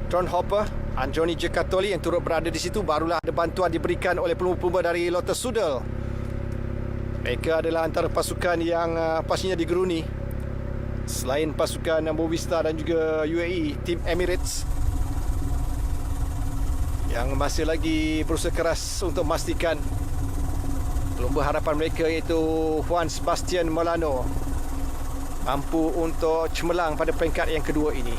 Tron Hopper, Androni Giocattoli yang turut berada di situ. Barulah ada bantuan diberikan oleh pelumba-pelumba dari Lotus Sudal. Mereka adalah antara pasukan yang pastinya digeruni. Selain pasukan Movistar dan juga UAE, tim Emirates yang masih lagi berusaha keras untuk memastikan pelumba harapan mereka iaitu Juan Sebastian Molano mampu untuk cemerlang pada peringkat yang kedua ini.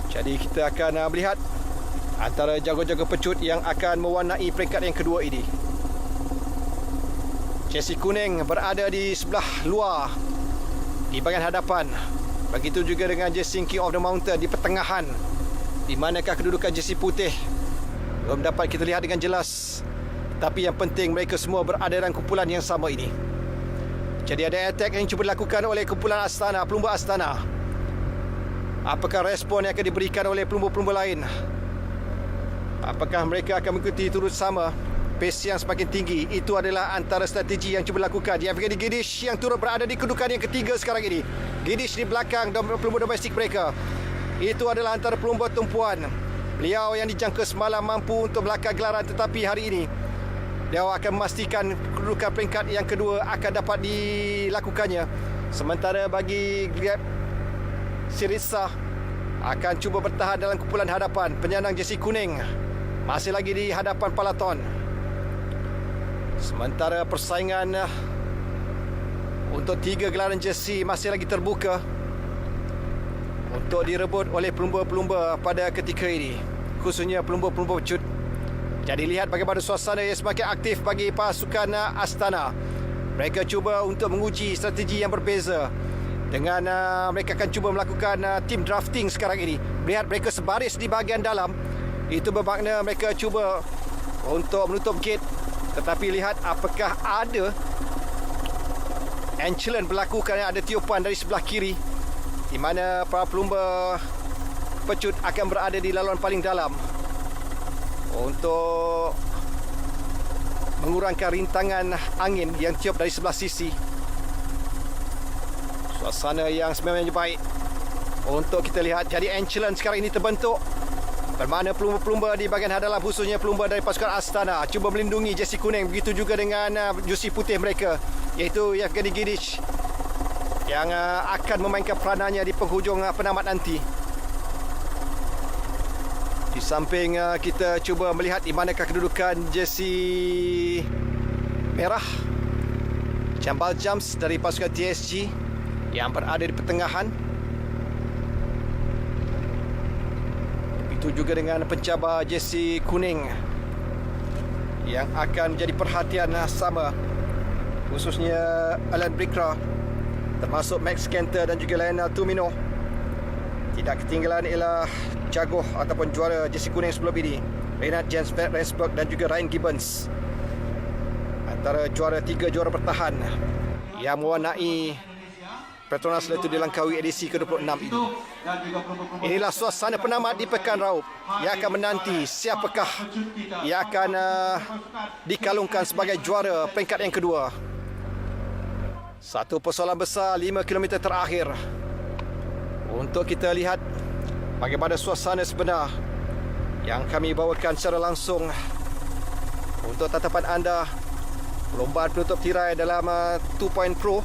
Jadi kita akan melihat antara jago-jago pecut yang akan mewarnai peringkat yang kedua ini. Jesse Kuning berada di sebelah luar di bahagian hadapan. Begitu juga dengan Jesse King of the Mountain di pertengahan. Di manakah kedudukan Jesse Putih belum dapat kita lihat dengan jelas. Tapi yang penting mereka semua berada dalam kumpulan yang sama ini. Jadi ada attack yang cuba dilakukan oleh kumpulan Astana, pelumba Astana. Apakah respon yang akan diberikan oleh pelumba-pelumba lain? Apakah mereka akan mengikuti turut sama pace yang semakin tinggi? Itu adalah antara strategi yang cuba dilakukan. Yevgeny Gidish yang turut berada di kedudukan yang ketiga sekarang ini. Gidish di belakang pelumba domestik mereka. Itu adalah antara pelumba tumpuan. Beliau yang dijangka semalam mampu untuk melakar gelaran, tetapi hari ini dia akan memastikan kedudukan peringkat yang kedua akan dapat dilakukannya. Sementara bagi Gleb Syriza akan cuba bertahan dalam kumpulan hadapan. Penyandang jersey kuning masih lagi di hadapan Palaton. Sementara persaingan untuk 3 gelaran jersey masih lagi terbuka untuk direbut oleh pelumba-pelumba pada ketika ini, khususnya pelumba-pelumba pecut. Jadi lihat bagaimana suasana yang semakin aktif bagi pasukan Astana. Mereka cuba untuk menguji strategi yang berbeza dengan mereka akan cuba melakukan team drafting sekarang ini. Lihat mereka sebaris di bahagian dalam. Itu bermakna mereka cuba untuk menutup gate. Tetapi lihat apakah ada Ancelan berlaku kerana ada tiupan dari sebelah kiri, di mana para pelumba pecut akan berada di laluan paling dalam untuk mengurangkan rintangan angin yang tiup dari sebelah sisi. Suasana yang sebenarnya baik untuk kita lihat. Jadi Ancelan sekarang ini terbentuk, bermakna pelumba-pelumba di bahagian hadapan, khususnya pelumba dari pasukan Astana, cuba melindungi jersey kuning. Begitu juga dengan jersey putih mereka, iaitu Yevgeny Gidish yang akan memainkan peranannya di penghujung penamat nanti. Di samping kita cuba melihat di manakah kedudukan jersey merah Jambal Jams dari pasukan TSG yang berada di pertengahan. Begitu juga dengan pencabar jersey kuning yang akan menjadi perhatian sama, khususnya Alan Brikra, termasuk Max Kenter dan juga Lionel Tumino. Tidak ketinggalan ialah jagoh ataupun juara jersey kuning sebelum ini, Reinhard Jens Rensburg dan juga Ryan Gibbons, antara juara 3 juara bertahan yang mewarnai Petronas Letu Dilangkawi edisi ke-26 ini. Inilah suasana penamat di Pekan Raup yang akan menanti siapakah yang akan dikalungkan sebagai juara peringkat yang kedua. Satu persoalan besar 5 km terakhir untuk kita lihat bagaimana suasana sebenar yang kami bawakan secara langsung untuk tatapan anda. Perlombaan penutup tirai dalam 2 Point Pro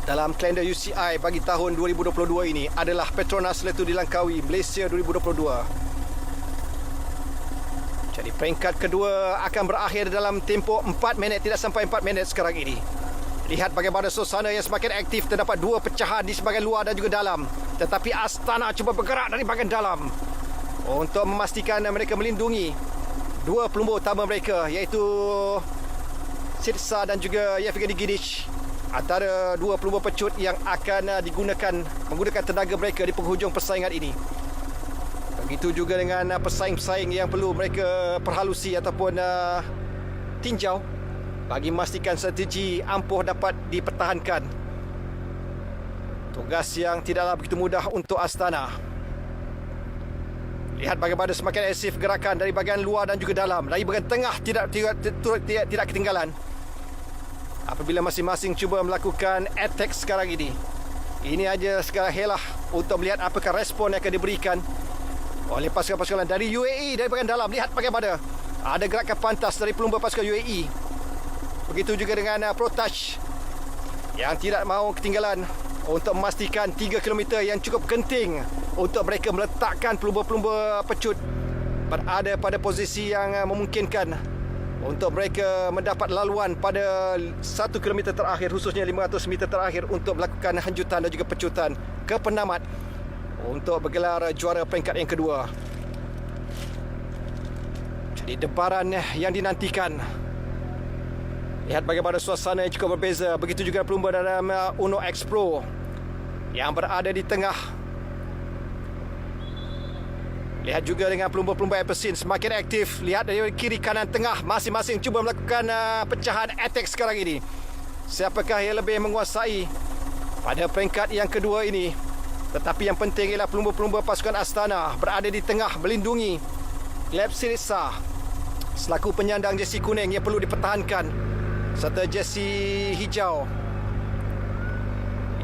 dalam kalender UCI bagi tahun 2022 ini adalah Petronas Letu Dilangkawi Malaysia 2022. Jadi peringkat kedua akan berakhir dalam tempoh 4 minit, tidak sampai 4 minit sekarang ini. Lihat bagaimana suasana yang semakin aktif. Terdapat 2 pecahan di sebahagian luar dan juga dalam. Tetapi Astana cuba bergerak dari bahagian dalam untuk memastikan mereka melindungi 2 pelumba utama mereka, iaitu Syriza dan juga Yevgeny Gidish, antara 2 pelumba pecut yang akan menggunakan tenaga mereka di penghujung persaingan ini. Begitu juga dengan pesaing-pesaing yang perlu mereka perhalusi ataupun tinjau bagi memastikan strategi ampuh dapat dipertahankan. Tugas yang tidaklah begitu mudah untuk Astana. Lihat bagaimana semakin aktif gerakan dari bahagian luar dan juga dalam. Dari bahagian tengah tidak ketinggalan. Apabila masing-masing cuba melakukan attack sekarang ini. Ini aja sekarang helah untuk melihat apakah respon yang akan diberikan oleh pasukan-pasukan dari UAE dari bahagian dalam. Lihat bagaimana ada gerakan pantas dari pelumba pasukan UAE. Begitu juga dengan Protouch yang tidak mahu ketinggalan untuk memastikan 3 km yang cukup genting untuk mereka meletakkan pelumba-pelumba pecut berada pada posisi yang memungkinkan untuk mereka mendapat laluan pada 1 km terakhir, khususnya 500 meter terakhir, untuk melakukan hanjutan dan juga pecutan ke penamat untuk bergelar juara peringkat yang kedua. Jadi debaran yang dinantikan. Lihat bagaimana suasana yang cukup berbeza. Begitu juga pelumba dalam Uno X Pro yang berada di tengah. Lihat juga dengan pelumba-pelumba Epson semakin aktif. Lihat dari kiri, kanan, tengah, masing-masing cuba melakukan pecahan attack sekarang ini. Siapakah yang lebih menguasai pada peringkat yang kedua ini? Tetapi yang penting ialah pelumba-pelumba pasukan Astana berada di tengah melindungi Gleb Syriza selaku penyandang jersey kuning yang perlu dipertahankan, serta jersey hijau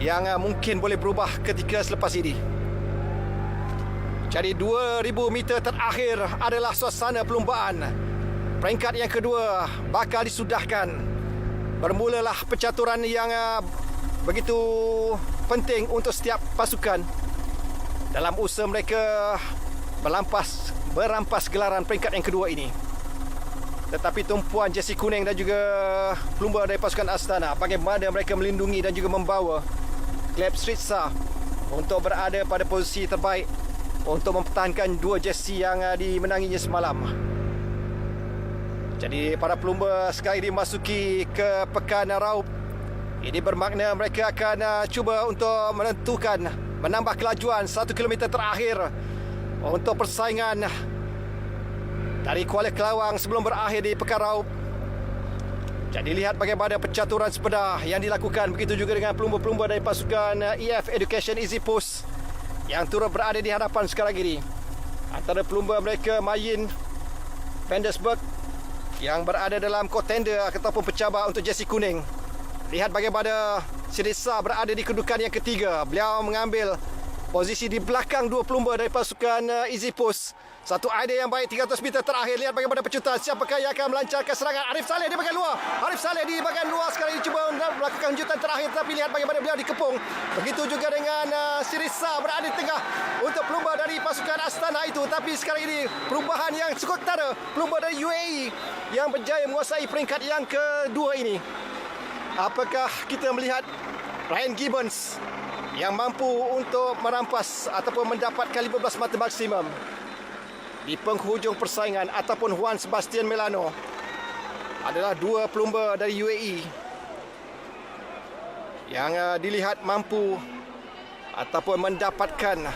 yang mungkin boleh berubah ketika selepas ini. Jadi 2000 meter terakhir adalah suasana perlumbaan. Peringkat yang kedua bakal disudahkan. Bermulalah pencaturan yang begitu penting untuk setiap pasukan dalam usaha mereka merampas gelaran peringkat yang kedua ini. Tetapi tumpuan jersey kuning dan juga pelumba dari pasukan Astana, bagaimana mereka melindungi dan juga membawa Gleb Syriza untuk berada pada posisi terbaik untuk mempertahankan dua jersey yang dimenanginya semalam. Jadi para pelumba sekali dimasuki ke pekan raup. Ini bermakna mereka akan cuba untuk menambah kelajuan 1 km terakhir untuk persaingan dari Kuala Kelawang sebelum berakhir di pekan raup. Jadi lihat bagaimana pencaturan sepeda yang dilakukan. Begitu juga dengan pelumba-pelumba dari pasukan EF Education Easy Post yang turut berada di hadapan sekarang ini. Antara pelumba mereka Mayin Vandersburg yang berada dalam contender ataupun pencabar untuk jersey kuning. Lihat bagaimana Syriza berada di kedudukan yang ketiga. Beliau mengambil posisi di belakang dua pelumba dari pasukan Easy Post. Satu idea yang baik 300 meter terakhir. Lihat bagaimana pecutan. Siapakah yang akan melancarkan serangan? Arif Saleh di bahagian luar. Arif Saleh di bahagian luar sekarang ini cuba melakukan hanjutan terakhir. Tapi lihat bagaimana beliau dikepung. Begitu juga dengan Syriza berada di tengah untuk pelumba dari pasukan Astana itu. Tapi sekarang ini perubahan yang cukup ketara. Pelumba dari UAE yang berjaya menguasai peringkat yang kedua ini. Apakah kita melihat Ryan Gibbons yang mampu untuk merampas ataupun mendapatkan 15 mata maksimum di penghujung persaingan, ataupun Juan Sebastian Melano adalah dua pelumba dari UAE yang dilihat mampu ataupun mendapatkan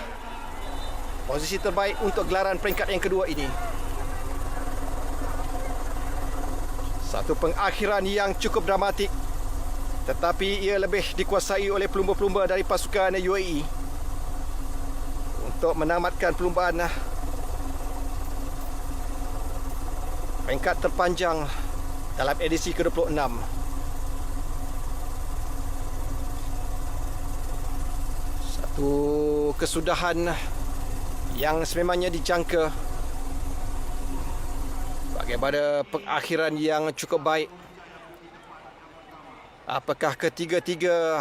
posisi terbaik untuk gelaran peringkat yang kedua ini. Satu pengakhiran yang cukup dramatik, tetapi ia lebih dikuasai oleh pelumba-pelumba dari pasukan UAE untuk menamatkan perlumbaan peringkat terpanjang dalam edisi ke-26. Satu kesudahan yang sememangnya dijangka. Bagaimana pengakhiran yang cukup baik. Apakah ketiga-tiga